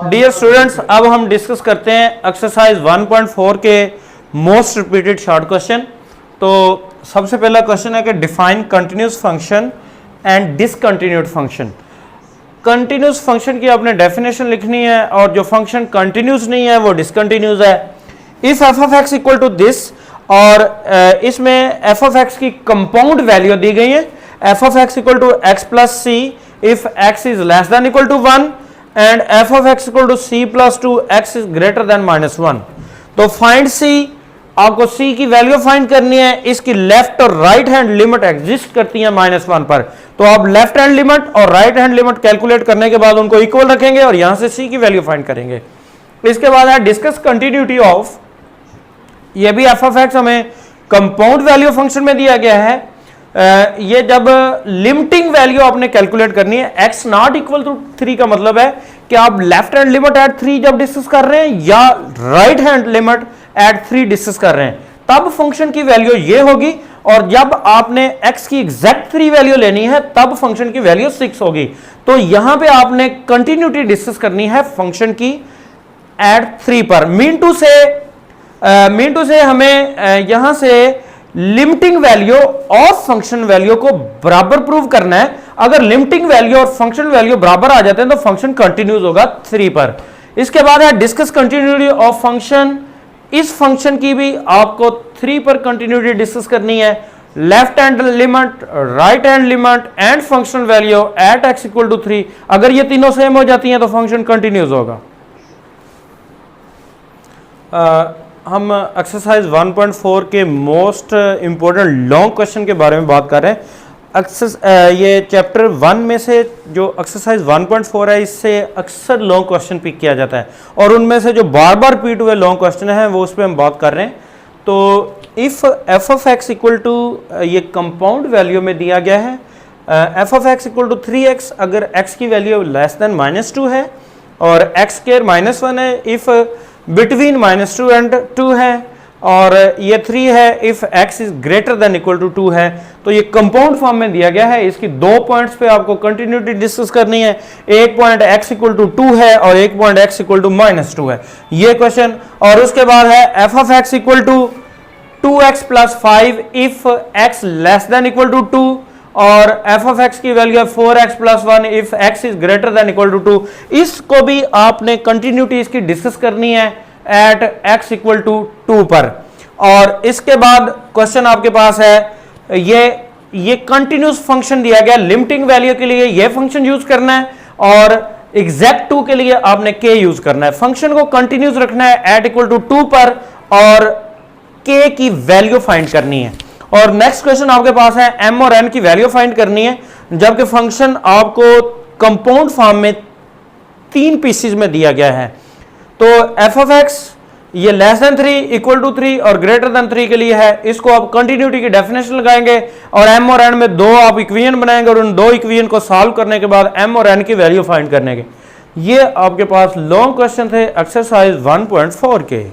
Dear students, अब हम discuss करते हैं एक्सरसाइज 1.4 के मोस्ट रिपीटेड शॉर्ट क्वेश्चन। तो सबसे पहला क्वेश्चन है कि define continuous function and discontinued function. Continuous function की आपने डेफिनेशन लिखनी है और जो फंक्शन कंटिन्यूस नहीं है वो डिसकंटिन्यूस है। If f of x equal to this, और इसमें एफ ऑफ एक्स की कंपाउंड वैल्यू दी गई है, f of x equal to x plus c if x is less than equal to 1 and f of x equal to c plus 2 x is greater than -1। तो find सी, आपको सी की value find करनी है। इसकी left और right hand limit exist करती है -1 पर, तो आप लेफ्ट हैंड लिमिट और राइट हैंड लिमिट कैलकुलेट करने के बाद उनको इक्वल रखेंगे और यहां से सी की वैल्यू फाइंड करेंगे। इसके बाद है डिस्कस कंटिन्यूटी ऑफ, ये भी एफ ऑफ एक्स हमें कंपाउंड वैल्यू फंक्शन में दिया गया है। ये जब लिमिटिंग वैल्यू आपने कैलकुलेट करनी है, एक्स नॉट इक्वल टू 3 का मतलब है कि आप लेफ्ट हैंड लिमिट एट 3 जब डिस्कस कर रहे हैं या right hand limit at 3 discuss कर रहे हैं, तब फंक्शन की वैल्यू ये होगी। और जब आपने x की एग्जैक्ट 3 वैल्यू लेनी है तब फंक्शन की वैल्यू 6 होगी। तो यहां पे आपने कंटिन्यूटी डिस्कस करनी है फंक्शन की एट 3 पर। मीन टू से हमें यहां से लिमिटिंग वैल्यू और फंक्शन वैल्यू को बराबर प्रूव करना है। अगर लिमिटिंग वैल्यू और फंक्शन वैल्यू बराबर आ जाते हैं तो फंक्शन कंटिन्यूस होगा 3 पर। इसके बाद है डिस्कस कंटिन्यूटी ऑफ फंक्शन। इस फंक्शन की भी आपको 3 पर कंटिन्यूटी डिस्कस करनी है। Left hand limit, right hand limit and functional value at x equal to 3, अगर ये तीनों सेम हो जाती हैं तो फंक्शन कंटिन्यूस होगा। हम एक्सरसाइज 1.4 के मोस्ट इंपॉर्टेंट लॉन्ग क्वेश्चन के बारे में बात कर रहे हैं। ये चैप्टर 1 में से जो एक्सरसाइज 1.4 है, इससे अक्सर लॉन्ग क्वेश्चन पिक किया जाता है और उनमें से जो बार बार रिपीट हुए लॉन्ग क्वेश्चन हैं वो उस पर हम बात कर रहे हैं। तो if f of x equal to, ये कंपाउंड वैल्यू में दिया गया है, f of x equal to 3x, अगर x की वैल्यू लेस देन -2 है और x स्क्वायर -1 है, इफ बिटवीन -2 एंड 2 है, और ये 3 है if x is greater than equal to 2 है। तो ये कंपाउंड फॉर्म में दिया गया है। इसकी 2 पॉइंट्स पे आपको कंटिन्यूटी डिस्कस करनी है। एक पॉइंट x इक्वल टू 2 है और एक पॉइंट x इक्वल टू -2 है, ये क्वेश्चन। और उसके बाद है f of x equal to 2x plus 5 if x less than equal to 2, और एफ ऑफ एक्स की वैल्यू है 4x plus 1 if x is greater than equal to 2। इसको भी आपने कंटिन्यूटी इसकी डिस्कस करनी है एट x इक्वल टू 2 पर। और इसके बाद क्वेश्चन आपके पास है, ये कंटिन्यूस फंक्शन दिया गया, लिमिटिंग वैल्यू के लिए ये फंक्शन यूज करना है और एग्जैक्ट 2 के लिए आपने k यूज करना है। फंक्शन को कंटिन्यूस रखना है एट इक्वल टू 2 पर और k की वैल्यू फाइंड करनी है। और नेक्स्ट क्वेश्चन आपके पास है m और n की वैल्यू फाइंड करनी है, जबकि फंक्शन आपको कंपाउंड फॉर्म में 3 पीसेस में दिया गया है। तो एफ ऑफ एक्स ये लेस देन 3, इक्वल टू 3 और ग्रेटर देन 3 के लिए है। इसको आप कंटिन्यूटी की डेफिनेशन लगाएंगे और m और n में 2 आप इक्वेशन बनाएंगे और उन 2 इक्वेशन को सॉल्व करने के बाद m और n की वैल्यू फाइंड करने के। ये आपके पास लॉन्ग क्वेश्चन थे एक्सरसाइज 1.4 के।